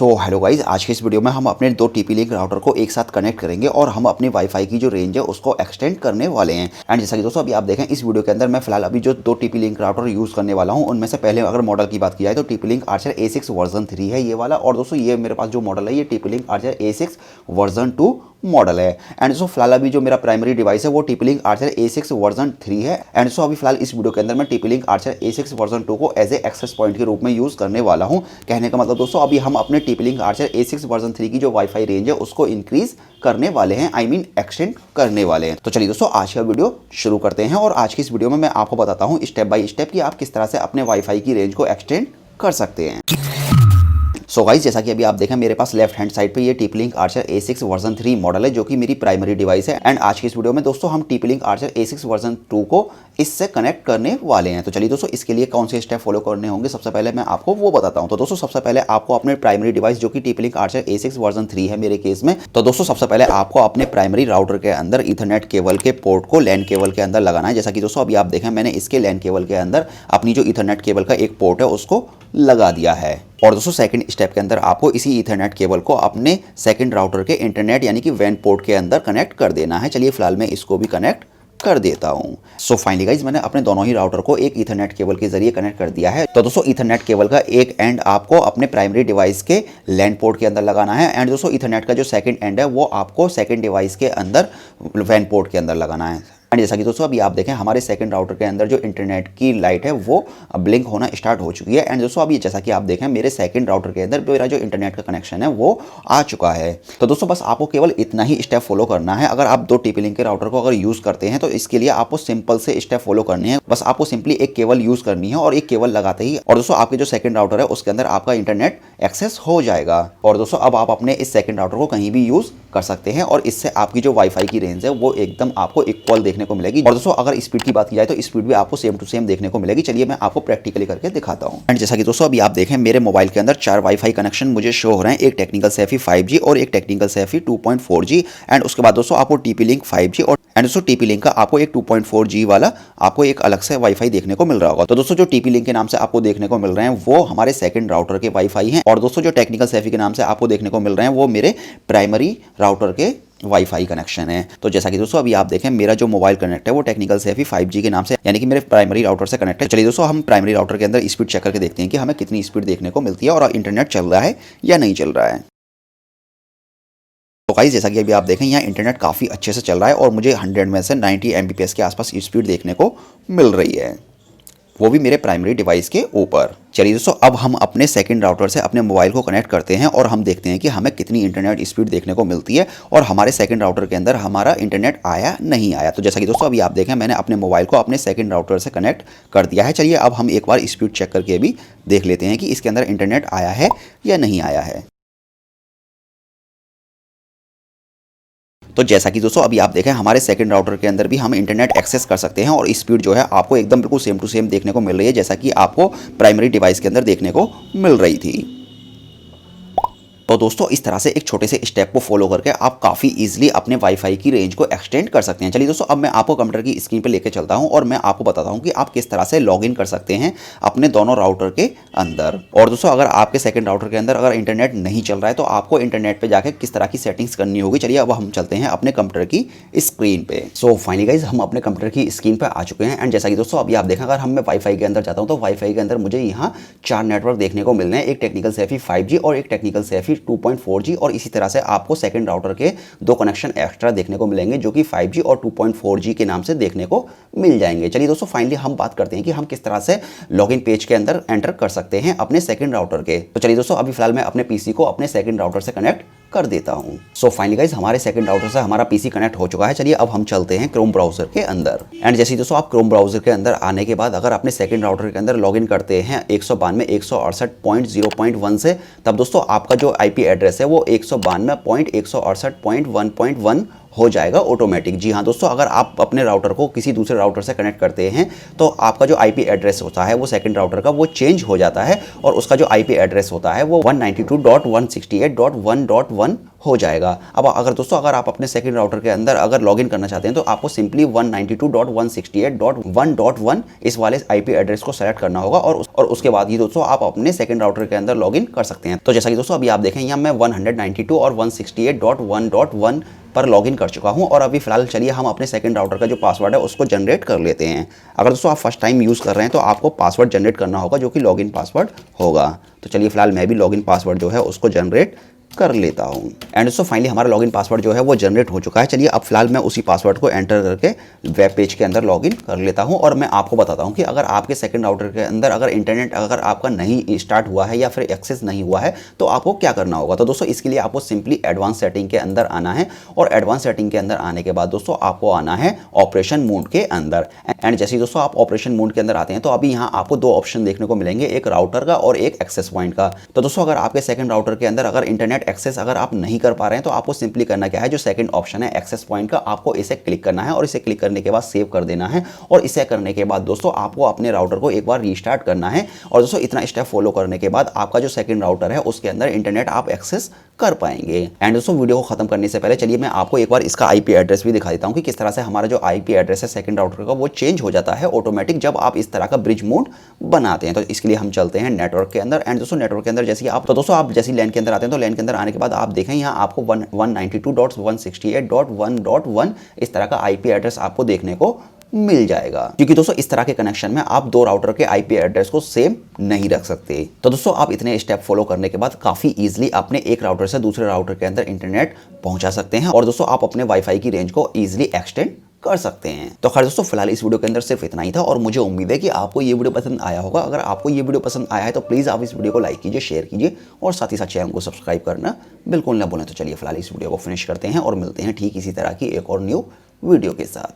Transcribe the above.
So hello guys, आज के इस वीडियो में हम अपने दो टीपी लिंक राउटर को एक साथ कनेक्ट करेंगे और हम अपने वाईफाई की जो रेंज है उसको एक्सटेंड करने वाले हैं। एंड जैसा कि दोस्तों अभी आप देखें इस वीडियो के अंदर मैं फिलहाल अभी जो दो टीपी लिंक राउटर यूज़ करने वाला हूं उनमें से पहले अगर मॉडल की बात की जाए तो TP link Archer A6 version 3 है ये वाला। और दोस्तों ये मेरे पास जो मॉडल है ये TP link Archer A6 version 2 model है। एंड दोस्तों फिलहाल अभी जो मेरा प्राइमरी डिवाइस है वो TP link Archer A6 version 3 है। एंड दोस्तों अभी फिलहाल इस वीडियो के अंदर मैं TP link Archer A6 version 2 को एज ए एक्सेस पॉइंट के रूप में यूज़ करने वाला हूं। कहने का मतलब दोस्तों अभी हम अपने TP link Archer A6 version 3 की जो वाईफाई रेंज है उसको इंक्रीज करने वाले हैं, एक्सटेंड करने वाले हैं। तो चलिए दोस्तों आज का वीडियो शुरू करते हैं और आज की इस वीडियो में मैं आपको बताता हूं स्टेप बाय स्टेप कि आप किस तरह से अपने वाईफाई की रेंज को एक्सटेंड कर सकते हैं। सो गाइस, जैसा कि अभी आप देखें मेरे पास लेफ्ट हैंड साइड पे ये TP link Archer A6 version 3 model है जो कि मेरी प्राइमरी डिवाइस है। एंड आज की इस वीडियो में दोस्तों हम TP link Archer A6 version 2 को इससे कनेक्ट करने वाले हैं। तो चलिए दोस्तों इसके लिए कौन से स्टेप फॉलो करने होंगे सबसे पहले मैं आपको वो बताता हूं। तो दोस्तों सबसे पहले आपको अपने प्राइमरी डिवाइस जो कि TP link Archer A6 version 3 है मेरे केस में, तो दोस्तों सबसे पहले आपको अपने प्राइमरी राउटर के अंदर ईथरनेट केबल के पोर्ट को लैन केबल के अंदर लगाना है। जैसा कि दोस्तों अभी आप देखें मैंने इसके लैन केबल के अंदर अपनी जो ईथरनेट केबल का एक पोर्ट है उसको लगा दिया है। और दोस्तों सेकंड स्टेप के अंदर आपको इसी ईथरनेट केबल को अपने सेकंड राउटर के इंटरनेट यानी कि वैन पोर्ट के अंदर कनेक्ट कर देना है। चलिए फिलहाल मैं इसको भी कनेक्ट कर देता हूं। सो फाइनली गाइज मैंने अपने दोनों ही राउटर को एक ईथरनेट केबल के जरिए कनेक्ट कर दिया है। तो दोस्तों ईथरनेट केबल का एक एंड आपको अपने प्राइमरी डिवाइस के लैन पोर्ट के अंदर लगाना है। एंड दोस्तों ईथरनेट का जो सेकंड एंड है वो आपको सेकंड डिवाइस के अंदर वैन पोर्ट के अंदर लगाना है। एंड जैसा कि दोस्तों अभी आप देखें हमारे सेकंड राउटर के अंदर जो इंटरनेट की लाइट है वो ब्लिंक होना स्टार्ट हो चुकी है। एंड दोस्तों अभी जैसा कि आप देखें मेरे सेकंड राउटर के अंदर मेरा जो इंटरनेट का कनेक्शन है वो आ चुका है। तो दोस्तों बस आपको केवल इतना ही स्टेप फॉलो करना है। अगर आप दो टीपी लिंक के राउटर को अगर यूज़ करते हैं तो इसके लिए आपको सिंपल से स्टेप फॉलो करने हैं। बस आपको सिंपली एक केबल यूज़ करनी है और एक केबल लगाते ही और दोस्तों आपके जो सेकंड राउटर है उसके अंदर आपका इंटरनेट एक्सेस हो जाएगा। और दोस्तों अब आप अपने इस सेकंड राउटर को कहीं भी यूज़ कर सकते हैं और इससे आपकी जो वाईफाई की रेंज है वो एकदम आपको इक्वल देखने को मिलेगी। और दोस्तों अगर स्पीड की बात की जाए तो स्पीड भी आपको सेम टू सेम देखने को मिलेगी। चलिए मैं आपको प्रैक्टिकली करके दिखाता हूं। एंड जैसा कि दोस्तों अभी आप देखें मेरे मोबाइल के अंदर 4 वाईफाई कनेक्शन मुझे शो हो रहे हैं, एक टेक्निकल सेफी 5G और एक टेक्निकल सेफी 2.4G। एंड उसके बाद दोस्तों आपको टीपी लिंक 5G और दोस्तों टीपी लिंक का आपको एक 2.4G वाला आपको एक अलग से वाईफाई देखने को मिल रहा होगा। तो दोस्तों जो टीपी लिंक के नाम से आपको देखने को मिल रहे हैं वो हमारे सेकंड राउटर के वाईफाई हैं और दोस्तों जो टेक्निकल सेफी के नाम से आपको देखने को मिल रहे हैं वो मेरे प्राइमरी राउटर के वाईफाई कनेक्शन है। तो जैसा कि दोस्तों अभी आप देखें मेरा जो मोबाइल कनेक्ट है वो टेक्निकल सेफी 5G के नाम से यानी कि मेरे प्राइमरी राउटर से कनेक्ट है। चलिए दोस्तों हम प्राइमरी राउटर के अंदर स्पीड चेक करके देखते हैं कि हमें कितनी स्पीड देखने को मिलती है और इंटरनेट चल रहा है या नहीं चल रहा है। तो गाइस जैसा कि अभी आप देखें यहाँ इंटरनेट काफ़ी अच्छे से चल रहा है और मुझे 100 में से 90 Mbps के आसपास स्पीड देखने को मिल रही है, वो भी मेरे प्राइमरी डिवाइस के ऊपर। चलिए दोस्तों अब हम अपने सेकंड राउटर से अपने मोबाइल को कनेक्ट करते हैं और हम देखते हैं कि हमें कितनी इंटरनेट स्पीड देखने को मिलती है और हमारे सेकंड राउटर के अंदर हमारा इंटरनेट आया नहीं आया। तो जैसा कि दोस्तों अभी आप देखें मैंने अपने मोबाइल को अपने सेकंड राउटर से कनेक्ट कर दिया है। चलिए अब हम एक बार स्पीड चेक करके भी देख लेते हैं कि इसके अंदर इंटरनेट आया है या नहीं आया है। तो जैसा कि दोस्तों अभी आप देखें हमारे सेकंड राउटर के अंदर भी हम इंटरनेट एक्सेस कर सकते हैं और स्पीड जो है आपको एकदम बिल्कुल सेम टू सेम देखने को मिल रही है जैसा कि आपको प्राइमरी डिवाइस के अंदर देखने को मिल रही थी। तो दोस्तों इस तरह से एक छोटे से स्टेप को फॉलो करके आप काफ़ी इजीली अपने वाईफाई की रेंज को एक्सटेंड कर सकते हैं। चलिए दोस्तों अब मैं आपको कंप्यूटर की स्क्रीन पे लेके चलता हूं और मैं आपको बताता हूं कि आप किस तरह से लॉगिन कर सकते हैं अपने दोनों राउटर के अंदर। और दोस्तों अगर आपके सेकंड राउटर के अंदर अगर इंटरनेट नहीं चल रहा है तो आपको इंटरनेट पर जाकर किस तरह की सेटिंग्स करनी होगी। चलिए अब हम चलते हैं अपने कंप्यूटर की स्क्रीन पे। सो फाइनली गाइज हम अपने कंप्यूटर की स्क्रीन पर आ चुके हैं। एंड जैसा कि दोस्तों अभी आप देखें अगर मैं वाईफाई के अंदर जाता हूँ तो वाईफाई के अंदर मुझे यहाँ 4 नेटवर्क देखने को मिल रहे हैं, एक टेक्निकल सेफी 5G और एक टेक्निकल सेफी 2.4G और इसी तरह से आपको सेकंड राउटर के 2 कनेक्शन एक्स्ट्रा देखने को मिलेंगे जो कि 5G और 2.4G के नाम से देखने को मिल जाएंगे। चलिए दोस्तों फाइनली हम बात करते हैं कि हम किस तरह से लॉगिन पेज के अंदर एंटर कर सकते हैं अपने सेकंड राउटर के। तो चलिए दोस्तों अभी फिलहाल मैं अपने पीसी को अपने सेकंड राउटर से कनेक्ट कर देता हूं। सो फाइनली गाइज हमारे सेकंड राउटर से हमारा पीसी कनेक्ट हो चुका है। चलिए अब हम चलते हैं क्रोम ब्राउजर के अंदर। एंड जैसे दोस्तों आप क्रोम ब्राउजर के अंदर आने के बाद अगर अपने सेकंड राउटर के अंदर लॉगिन करते हैं 192.168.0.1 से, तब दोस्तों आपका जो आईपी एड्रेस है वो 192.168.1.1 हो जाएगा ऑटोमेटिक। जी हाँ दोस्तों, अगर आप अपने राउटर को किसी दूसरे राउटर से कनेक्ट करते हैं तो आपका जो आईपी एड्रेस होता है वो सेकंड राउटर का वो चेंज हो जाता है और उसका जो आईपी एड्रेस होता है वो 192.168.1.1 हो जाएगा। अब अगर दोस्तों अगर आप अपने सेकंड राउटर के अंदर अगर लॉगिन करना चाहते हैं तो आपको सिंपली 192.168.1.1 इस वाले आईपी एड्रेस को सेलेक्ट करना होगा और उसके बाद ही दोस्तों आप अपने सेकंड राउटर के अंदर लॉगिन कर सकते हैं। तो जैसा कि दोस्तों अभी आप देखें यहाँ मैं 192 और 168.1.1 पर लॉगिन कर चुका हूं और अभी फिलहाल चलिए हम अपने सेकंड राउटर का जो पासवर्ड है उसको जनरेट कर लेते हैं। अगर दोस्तों आप फर्स्ट टाइम यूज़ कर रहे हैं तो आपको पासवर्ड जनरेट करना होगा जो कि लॉगिन पासवर्ड होगा। तो चलिए फिलहाल मैं भी लॉगिन पासवर्ड जो है उसको जनरेट कर लेता हूं। एंड दोस्तों फाइनली हमारा लॉगिन पासवर्ड जो है वो जनरेट हो चुका है। चलिए अब फिलहाल मैं उसी पासवर्ड को एंटर करके वेब पेज के अंदर लॉगिन कर लेता हूं और मैं आपको बताता हूं कि अगर आपके सेकंड राउटर के अंदर अगर इंटरनेट अगर आपका नहीं स्टार्ट हुआ है या फिर एक्सेस नहीं हुआ है तो आपको क्या करना होगा। तो दोस्तों इसके लिए आपको सिंपली एडवांस सेटिंग के अंदर आना है और एडवांस सेटिंग के अंदर आने के बाद दोस्तों आपको आना है ऑपरेशन मोड के अंदर। एंड जैसे ही दोस्तों आप ऑपरेशन मोड के अंदर आते हैं तो अभी यहाँ आपको दो ऑप्शन देखने को मिलेंगे, एक राउटर का और एक एक्सेस पॉइंट का। तो दोस्तों अगर आपके सेकंड राउटर के अंदर अगर इंटरनेट एक्सेस अगर आप नहीं कर पा रहे हैं तो आपको सिंपली करना क्या है, जो सेकंड ऑप्शन है एक्सेस पॉइंट का, आपको इसे क्लिक करना है और इसे क्लिक करने के बाद सेव कर देना है। और इसे करने के बाद दोस्तों आपको अपने राउटर को एक बार रीस्टार्ट करना है और दोस्तों इतना स्टेप फॉलो करने के बाद आपका जो सेकंड राउटर है उसके अंदर इंटरनेट आप एक्सेस कर पाएंगे। एंड दोस्तों वीडियो को खत्म करने से पहले चलिए मैं आपको एक बार इसका आईपी एड्रेस भी दिखा देता हूं कि किस तरह से हमारा जो आईपी एड्रेस है सेकंड राउटर का वो चेंज हो जाता है ऑटोमेटिक जब आप इस तरह का ब्रिज मोड बनाते हैं। तो इसके लिए हम चलते हैं नेटवर्क के अंदर। एंड दोस्तों नेटवर्क के अंदर जैसे आप तो दोस्तों आप जैसे लैन के अंदर आते हैं तो लैन के अंदर आने के बाद आप देखें यहाँ आपको 192.168.1.1 इस तरह का आईपी एड्रेस आपको देखने को मिल जाएगा, क्योंकि दोस्तों इस तरह के कनेक्शन में आप दो राउटर के आईपी एड्रेस को सेम नहीं रख सकते। तो दोस्तों आप इतने स्टेप फॉलो करने के बाद काफी इजीली अपने एक राउटर से दूसरे राउटर के अंदर इंटरनेट पहुंचा सकते हैं और दोस्तों आप अपने वाईफाई की रेंज को इजीली एक्सटेंड कर सकते हैं। तो खैर दोस्तों फिलहाल इस वीडियो के अंदर सिर्फ इतना ही था और मुझे उम्मीद है कि आपको ये वीडियो पसंद आया होगा। अगर आपको ये वीडियो पसंद आया है तो प्लीज़ आप इस वीडियो को लाइक कीजिए, शेयर कीजिए और साथ ही साथ चैनल को सब्सक्राइब करना बिल्कुल ना भूलें। तो चलिए फिलहाल इस वीडियो को फिनिश करते हैं और मिलते हैं ठीक इसी तरह की एक और न्यू वीडियो के साथ।